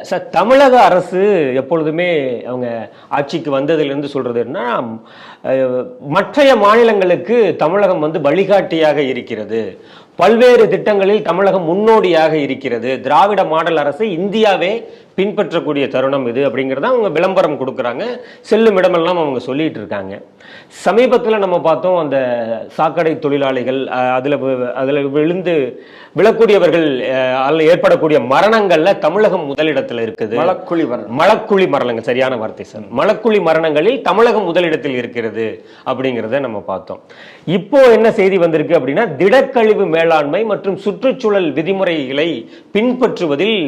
Sir, தமிழக அரசு எப்பொழுதுமே அவங்க ஆட்சிக்கு வந்ததிலிருந்து சொல்றதுன்னா, மற்றைய மாநிலங்களுக்கு தமிழகம் வழிகாட்டியாக இருக்கிறது, பல்வேறு திட்டங்களில் தமிழகம் முன்னோடியாக இருக்கிறது, திராவிட மாடல் அரசை இந்தியாவே பின்பற்றக்கூடிய தருணம் இது அப்படிங்கிறத அவங்க விளம்பரம் கொடுக்குறாங்க. செல்லும் இடமெல்லாம் அவங்க சொல்லிட்டு இருக்காங்க. சமீபத்தில் நம்ம பார்த்தோம், அந்த சாக்கடை தொழிலாளிகள் அதில் விழக்கூடியவர்கள் ஏற்படக்கூடிய மரணங்கள்ல தமிழகம் முதலிடத்தில் இருக்குது. மலக்குழி மரணங்கள் சரியான வார்த்தை சார். மலக்குழி மரணங்களில் தமிழகம் முதலிடத்தில் இருக்கிறது அப்படிங்கிறத நம்ம பார்த்தோம். இப்போ என்ன செய்தி வந்திருக்கு அப்படின்னா, திடக்கழிவு மேலாண்மை மற்றும் சுற்றுச்சூழல் விதிமுறைகளை பின்பற்றுவதில்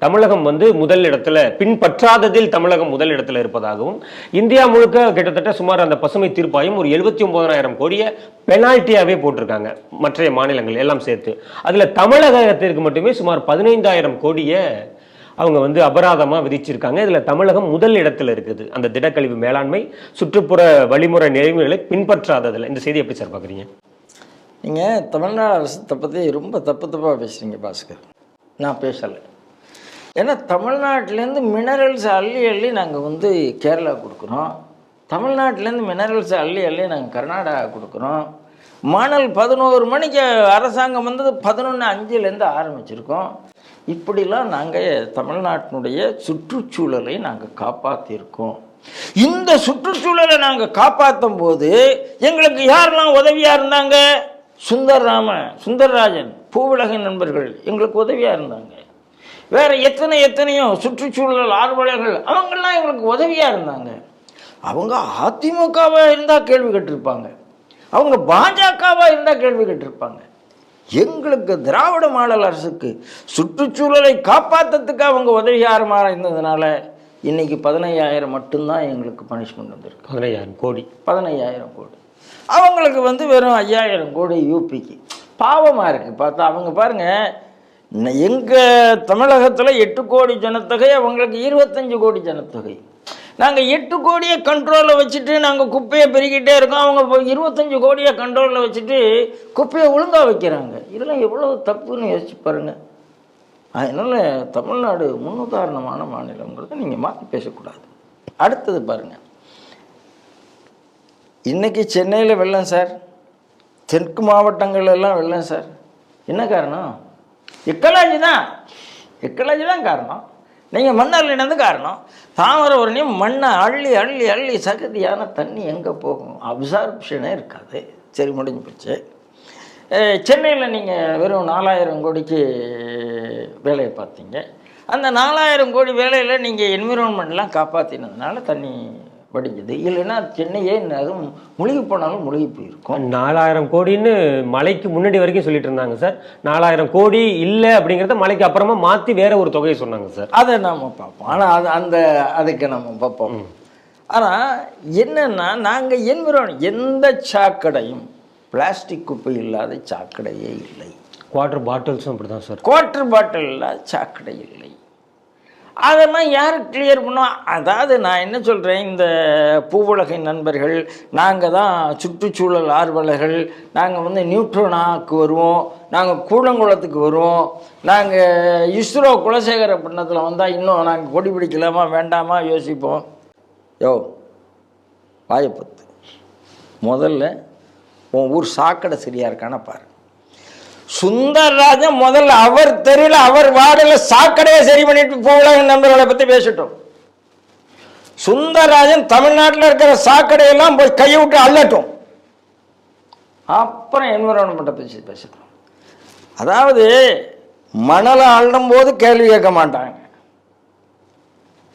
தமிழகம் முதல் இடத்துல, பின்பற்றாததில் தமிழகம் முதல் இடத்துல இருப்பதாகவும், இந்தியா முழுக்க கிட்டத்தட்ட சுமார் அந்த பசுமை தீர்ப்பாயம் ஒரு 79,000 கோடியை பெனால்ட்டியாவே போட்டிருக்காங்க மற்ற மாநிலங்கள் எல்லாம் சேர்த்து. அதுல தமிழகத்திற்கு மட்டுமே சுமார் 15,000 கோடியை அவங்க அபராதமா விதிச்சிருக்காங்க. இதுல தமிழகம் முதல் இடத்துல இருக்குது அந்த திடக்கழிவு மேலாண்மை சுற்றுப்புற வழிமுறை நெறிமுறைகளை பின்பற்றாததுல. இந்த செய்தி எப்படி சார் பாக்குறீங்க? நீங்க தமிழ்நாடு அரசை பத்தி ரொம்ப தப்பா பேசுறீங்க பாஸ்கர். நான் பேசலை. ஏன்னா தமிழ்நாட்டிலேருந்து மினரல்ஸ் அள்ளி நாங்கள் கேரளா கொடுக்குறோம், தமிழ்நாட்டிலேருந்து மினரல்ஸ் அள்ளி நாங்கள் கர்நாடகா கொடுக்குறோம். மணல் 11 மணிக்கு அரசாங்கம் 11:05 ஆரம்பிச்சிருக்கோம். இப்படிலாம் நாங்கள் தமிழ்நாட்டினுடைய சுற்றுச்சூழலை நாங்கள் காப்பாற்றியிருக்கோம். இந்த சுற்றுச்சூழலை நாங்கள் காப்பாற்றும் போது எங்களுக்கு யாரெல்லாம் உதவியாக இருந்தாங்க? சுந்தரராஜன், பூவுலகின் நண்பர்கள் எங்களுக்கு உதவியாக இருந்தாங்க. வேற எத்தனையோ சுற்றுச்சூழல் ஆர்வலர்கள் அவங்கெல்லாம் எங்களுக்கு உதவியாக இருந்தாங்க. அவங்க அதிமுகவாக இருந்தால் கேள்வி கேட்டிருப்பாங்க, அவங்க பாஜகவாக இருந்தால் கேள்வி கேட்டிருப்பாங்க. எங்களுக்கு திராவிட மாடல் அரசுக்கு சுற்றுச்சூழலை காப்பாற்றுறதுக்கு அவங்க உதவியாரமாக இருந்ததுனால இன்னைக்கு 15,000 மட்டும்தான் எங்களுக்கு பனிஷ்மெண்ட் வந்திருக்கு. 15,000 கோடி. அவங்களுக்கு வெறும் 5,000 கோடி யூபிக்கு. பாவமாக இருக்குது பார்த்தா. அவங்க பாருங்கள், எங்கள் தமிழகத்தில் 8 கோடி ஜனத்தொகை, அவங்களுக்கு 25 கோடி ஜனத்தொகை. நாங்கள் 8 கோடியை கண்ட்ரோலில் வச்சுட்டு நாங்கள் குப்பையை பெருக்கிட்டே இருக்கோம். அவங்க 25 கோடியை கண்ட்ரோலில் வச்சுட்டு குப்பையை ஒழுங்காக வைக்கிறாங்க. இதெல்லாம் எவ்வளோ தப்புன்னு யோசிச்சு பாருங்கள். அதனால் தமிழ்நாடு முன்னுதாரணமான மாநிலங்கிறத நீங்கள் மாற்றி பேசக்கூடாது. அடுத்தது பாருங்கள், இன்றைக்கி சென்னையில் வெள்ளம் சார், தெற்கு மாவட்டங்கள் எல்லாம் வெள்ளம் சார். என்ன காரணம்? எக்கலாஜி தான் காரணம். நீங்கள் மண்ணாலினது காரணம். தாமிரபரணியும் மண்ணை அள்ளி சகதியான தண்ணி எங்கே போகும்? அப்சார்ப்ஷனே இருக்காது. சரி, முடிஞ்சு போச்சு. சென்னையில் நீங்கள் வெறும் 4,000 கோடிக்கு வேலையை பார்த்தீங்க. அந்த 4,000 கோடி வேலையில் நீங்கள் என்விரான்மெண்ட்லாம் காப்பாற்றினதுனால தண்ணி வடிஞ்சது. இல்லைன்னா சென்னையே அதுவும் முழுகி போனாலும் முழுகி போயிருக்கும். 4,000 கோடின்னு மழைக்கு முன்னாடி வரைக்கும் சொல்லிட்டு இருந்தாங்க சார். 4,000 கோடி இல்லை அப்படிங்கிறத மழைக்கு அப்புறமா மாற்றி வேற ஒரு தொகையை சொன்னாங்க சார். அதை நாம் பார்ப்போம். ஆனால் அதுக்கு நம்ம பார்ப்போம். ஆனால் என்னன்னா, நாங்கள் எந்த சாக்கடையும் பிளாஸ்டிக் குப்பை இல்லாத சாக்கடையே இல்லை. குவார்டர் பாட்டில்ஸும் அப்படி தான் சார். குவார்டர் பாட்டில் இல்லாத சாக்கடை இல்லை. அதெல்லாம் யார் கிளியர் பண்ணுவோம்? அதாவது நான் என்ன சொல்கிறேன், இந்த பூவுலகின் நண்பர்கள், நாங்கள் தான் சுற்றுச்சூழல் ஆர்வலர்கள், நாங்கள் நியூட்ரோனாக்கு வருவோம், நாங்கள் கூடங்குளத்துக்கு வருவோம், நாங்கள் இஸ்ரோ குலசேகர பண்ணத்தில் வந்தால் இன்னும் நாங்கள் கொடி பிடிக்கலாமா வேண்டாமா யோசிப்போம். வாயப்பத்து முதல்ல உன் ஊர் சாக்கடை சரியாக இருக்கான பாரு. சுந்தரராஜன் முதல்ல அவர் தெரியல, அவர் வார்டில் சாக்கடையை சரி பண்ணிட்டு பூவுலகின் நண்பர்களை பற்றி பேசட்டும். சுந்தரராஜன் தமிழ்நாட்டில் இருக்கிற சாக்கடையெல்லாம் போய் கையை விட்டு அள்ளட்டும், அப்புறம் என்விரான்மெண்ட்டை பற்றி பேசட்டும். அதாவது மணலை அள்ளும் போது கேள்வி கேட்க மாட்டாங்க,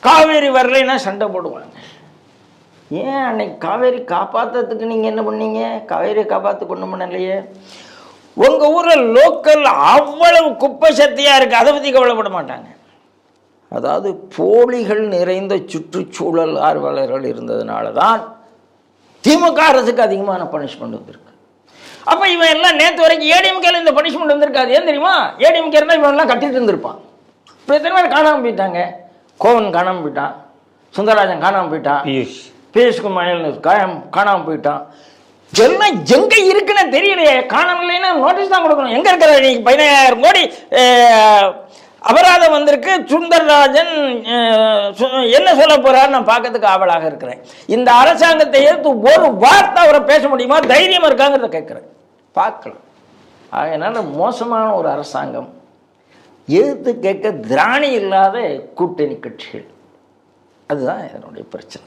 காவேரி வரலைன்னா சண்டை போடுவாங்க. ஏன் அன்னைக்கு காவேரி காப்பாற்றுறதுக்கு நீங்கள் என்ன பண்ணீங்க? காவேரியை காப்பாற்ற கொண்டு பண்ணலையே. உங்கள் ஊரில் லோக்கல் அவ்வளவு குப்பை சக்தியாக இருக்குது, அதை பற்றி கவலைப்பட மாட்டாங்க. அதாவது போலிகள் நிறைந்த சுற்றுச்சூழல் ஆர்வலர்கள் இருந்ததுனால தான் திமுக அரசுக்கு அதிகமான பனிஷ்மெண்ட் வந்திருக்கு. அப்போ இவன் எல்லாம் நேற்று வரைக்கும் ஏடிஎம்கேல இந்த பனிஷ்மெண்ட் வந்திருக்காது. ஏன் தெரியுமா? ஏடிஎம்கே இருந்தால் இவன் எல்லாம் கட்டிட்டு இருந்திருப்பான். இப்போ எத்தனை பேர் காணாமல் போயிட்டாங்க? கோவன் காணாமல் போயிட்டான், சுந்தரராஜன் காணாமல் போயிட்டான், பியூஷ் குமார் காணாமல் போயிட்டான். எல்லாம் எங்கே இருக்குன்னு தெரியலையே. காணலைன்னா நோட்டீஸ் தான் கொடுக்கணும். எங்கே இருக்கிற நீ 15,000 கோடி அபராதம் வந்திருக்கு. சுந்தரராஜன் என்ன சொல்ல போறாரு நான் பார்க்கறதுக்கு ஆவலாக இருக்கிறேன். இந்த அரசாங்கத்தை எடுத்து ஒரு வார்த்தை அவரை பேச முடியுமா? தைரியம் இருக்காங்கிறத கேட்குறேன், பார்க்கலாம். அதனால மோசமான ஒரு அரசாங்கம், எதிர்த்து கேட்க திராணி இல்லாத கூட்டணி கட்சிகள், அதுதான் என்னுடைய பிரச்சனை.